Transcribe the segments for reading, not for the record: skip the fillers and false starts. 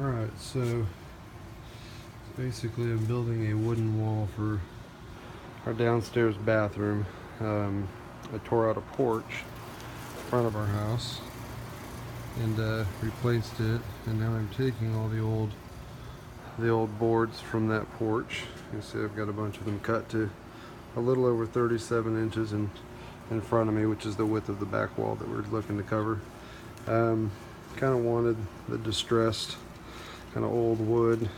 Alright, so basically I'm building a wooden wall for our downstairs bathroom. I tore out a porch in front of our house and replaced it, and now I'm taking all the old boards from that porch. You see I've got a bunch of them cut to a little over 37 inches in front of me, which is the width of the back wall that we're looking to cover. Kind of wanted the distressed kind of old wood.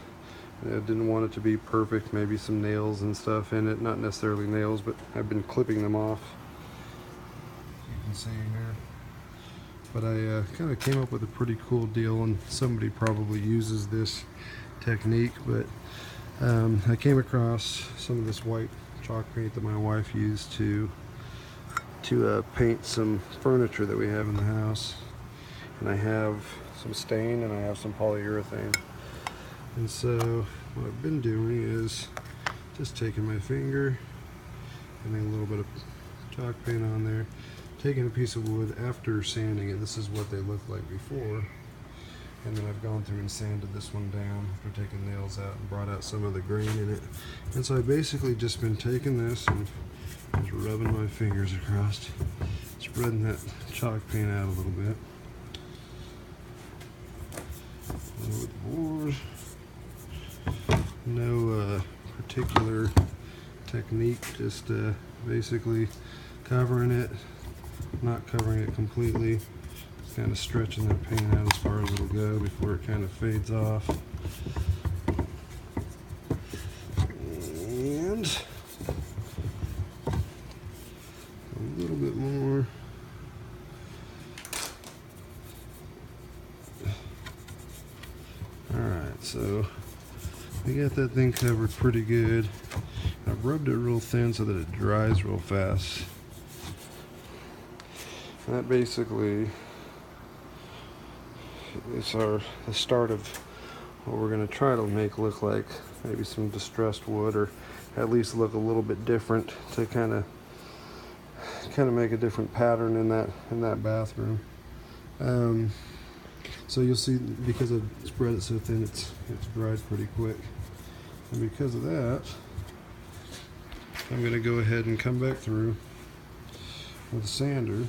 I didn't want it to be perfect, maybe some nails and stuff in it, not necessarily nails, but I've been clipping them off, you can see here. But I kind of came up with a pretty cool deal, and somebody probably uses this technique, but I came across some of this white chalk paint that my wife used to paint some furniture that we have in the house. And I have some stain and I have some polyurethane. And so what I've been doing is just taking my finger and a little bit of chalk paint on there, taking a piece of wood after sanding it. This is what they looked like before. And then I've gone through and sanded this one down after taking nails out and brought out some of the grain in it. And so I've basically just been taking this and just rubbing my fingers across, spreading that chalk paint out a little bit. With the board. No particular technique, just basically covering it, not covering it completely, just kind of stretching that paint out as far as it'll go before it kind of fades off. And a little bit more. Alright, so we got that thing covered pretty good. I've rubbed it real thin so that it dries real fast. And that basically is the start of what we're going to try to make look like maybe some distressed wood, or at least look a little bit different, to kind of make a different pattern in that bathroom. So you'll see, because I've spread it so thin, it's dried pretty quick. And because of that, I'm going to go ahead and come back through with a sander.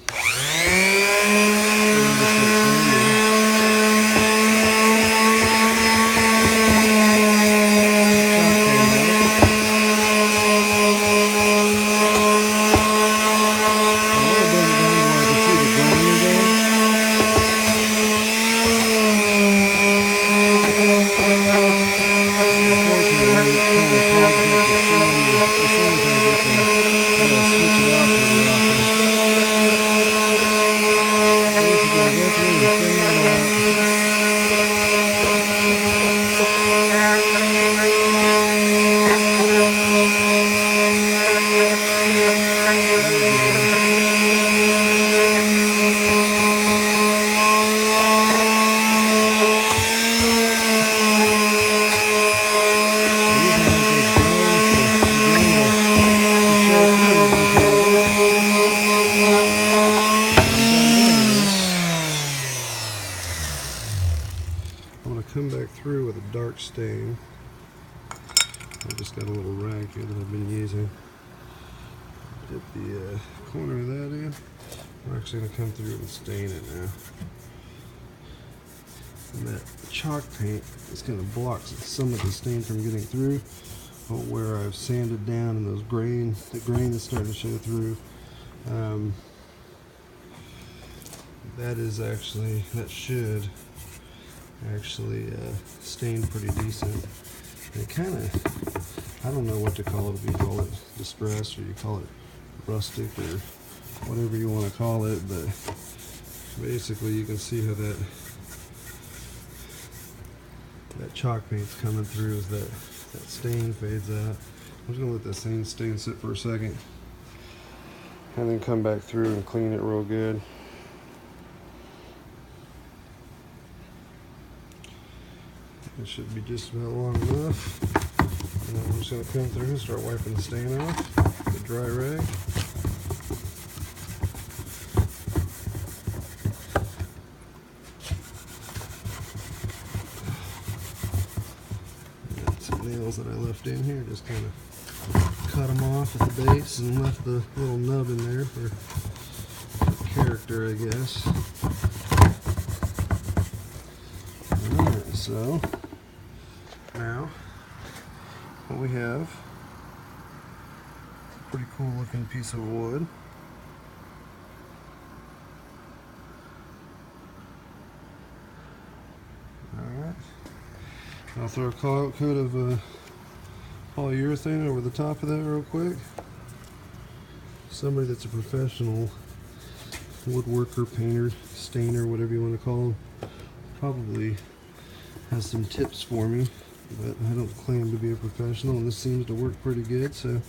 I'm going to come back through with a dark stain. I've just got a little rag here that I've been using. Dip the corner of that in. I'm actually going to come through and stain it now. And that chalk paint is going to block some of the stain from getting through. But where I've sanded down and the grain is starting to show through, that should actually stain pretty decent. And it kind of, I don't know what to call it, if you call it distress or you call it rustic or whatever you want to call it, but basically you can see how that chalk paint's coming through as that stain fades out. I'm just going to let that stain sit for a second and then come back through and clean it real good. It should be just about long enough. And then I'm just going to come through and start wiping the stain off with a dry rag. nails that I left in here. Just kind of cut them off at the base and left the little nub in there for character, I guess. Alright, so now what we have, a pretty cool looking piece of wood. Alright, I'll throw a coat of polyurethane over the top of that real quick. Somebody that's a professional woodworker, painter, stainer, whatever you want to call them, probably has some tips for me, but I don't claim to be a professional, and this seems to work pretty good, so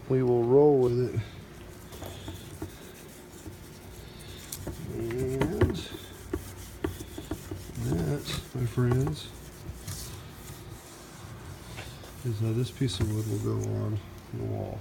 we will roll with it. And that, my friends, is how this piece of wood will go on the wall.